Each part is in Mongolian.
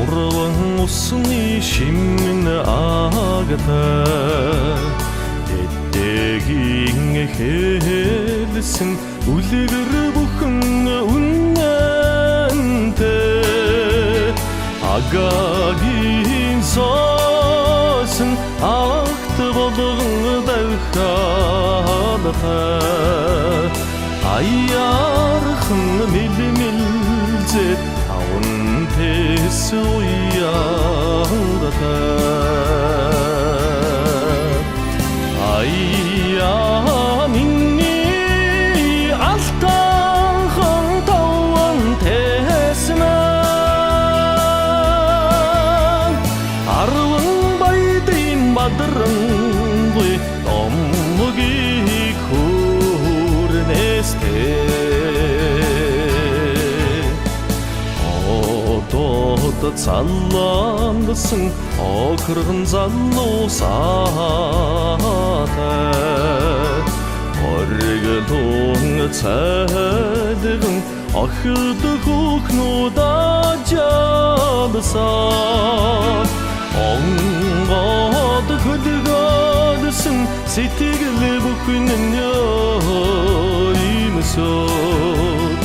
урван усны шимэн агата эдгийн хэлсэн үлгэр бүхэн үнэнтэй агагийн соосон агт болгон давхалахай аяархан мэлмэлзэ таван тэс уянгахай ая миний алтан таван тэснэ арван байдын бадрангуй номгийг хүрнэстэй одод салламдсан охиргон залуусаатай оргилун цайлган охид хүүхнүүд ажаалсан онгод хөлгөөдсөн сэтгэл бүхэн имсөө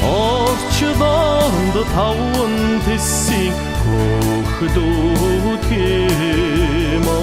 орчлоонд таван тэсийг хөхдүүд хэмортай